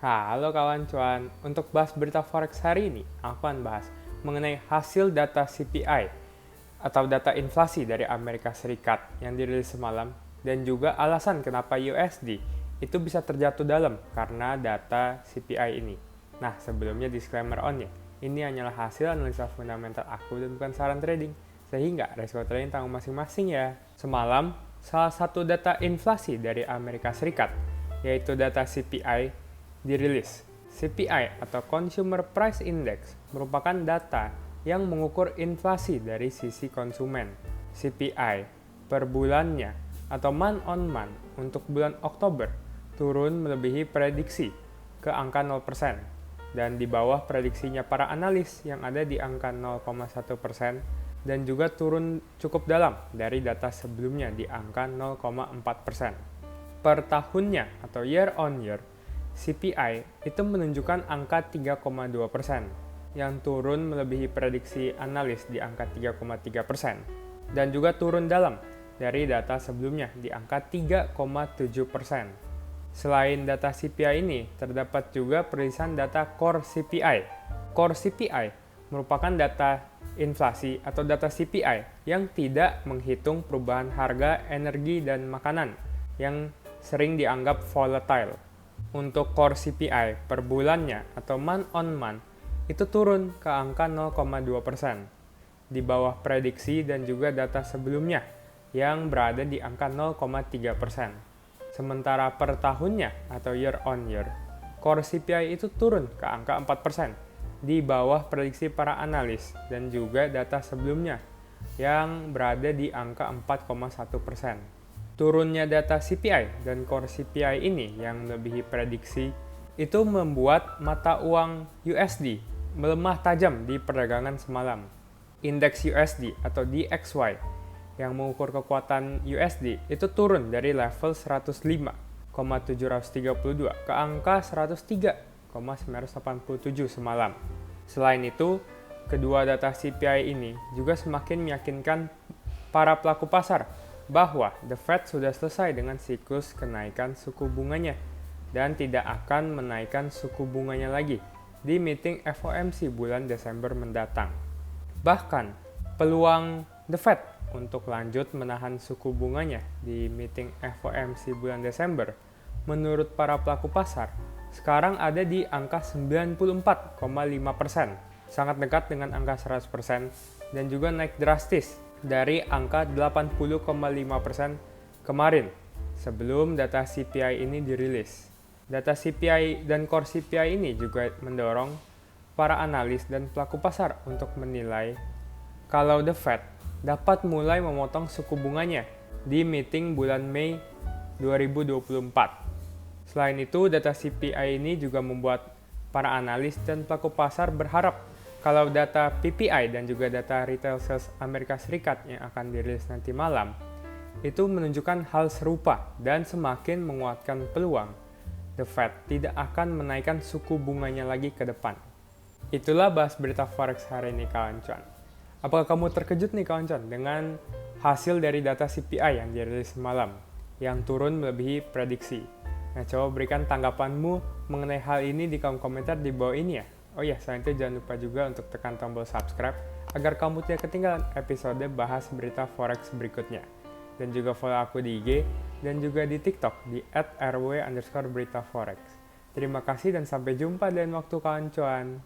Halo kawan cuan, untuk bahas berita forex hari ini, aku akan bahas mengenai hasil data CPI atau data inflasi dari Amerika Serikat yang dirilis semalam dan juga alasan kenapa USD itu bisa terjatuh dalam karena data CPI ini. Nah, sebelumnya disclaimer on ya, ini hanyalah hasil analisa fundamental aku dan bukan saran trading, sehingga resiko trading tanggung masing-masing ya. Semalam, salah satu data inflasi dari Amerika Serikat, yaitu data CPI, dirilis. CPI atau Consumer Price Index merupakan data yang mengukur inflasi dari sisi konsumen. CPI per bulannya atau month on month untuk bulan Oktober turun melebihi prediksi ke angka 0% dan di bawah prediksinya para analis yang ada di angka 0,1% dan juga turun cukup dalam dari data sebelumnya di angka 0,4%. Per tahunnya atau year on year, CPI itu menunjukkan angka 3,2% yang turun melebihi prediksi analis di angka 3,3% dan juga turun dalam dari data sebelumnya di angka 3,7%. Selain data CPI ini, terdapat juga perilisan data Core CPI. Core CPI merupakan data inflasi atau data CPI yang tidak menghitung perubahan harga energi dan makanan yang sering dianggap volatile. Untuk core CPI per bulannya atau month on month itu turun ke angka 0,2% di bawah prediksi dan juga data sebelumnya yang berada di angka 0,3%. Sementara per tahunnya atau year on year, core CPI itu turun ke angka 4% di bawah prediksi para analis dan juga data sebelumnya yang berada di angka 4,1%. Turunnya data CPI dan core CPI ini yang melebihi prediksi itu membuat mata uang USD melemah tajam di perdagangan semalam. Indeks USD atau DXY yang mengukur kekuatan USD itu turun dari level 105,732 ke angka 103,987 semalam. Selain itu, kedua data CPI ini juga semakin meyakinkan para pelaku pasar bahwa The Fed sudah selesai dengan siklus kenaikan suku bunganya dan tidak akan menaikkan suku bunganya lagi di meeting FOMC bulan Desember mendatang. Bahkan, peluang The Fed untuk lanjut menahan suku bunganya di meeting FOMC bulan Desember menurut para pelaku pasar sekarang ada di angka 94,5%, sangat dekat dengan angka 100% dan juga naik drastis dari angka 80,5% kemarin sebelum data CPI ini dirilis. Data CPI dan core CPI ini juga mendorong para analis dan pelaku pasar untuk menilai kalau The Fed dapat mulai memotong suku bunganya di meeting bulan Mei 2024. Selain itu, data CPI ini juga membuat para analis dan pelaku pasar berharap kalau data PPI dan juga data retail sales Amerika Serikat yang akan dirilis nanti malam, itu menunjukkan hal serupa dan semakin menguatkan peluang The Fed tidak akan menaikkan suku bunganya lagi ke depan. Itulah bahas berita forex hari ini kawan cuan. Apakah kamu terkejut nih kawan cuan dengan hasil dari data CPI yang dirilis semalam yang turun melebihi prediksi? Nah, coba berikan tanggapanmu mengenai hal ini di kolom komentar di bawah ini ya. Oh iya, selain itu jangan lupa juga untuk tekan tombol subscribe agar kamu tidak ketinggalan episode bahas berita forex berikutnya. Dan juga follow aku di IG dan juga di TikTok di @rw_beritaforex. Terima kasih dan sampai jumpa dan waktu kawan cuan.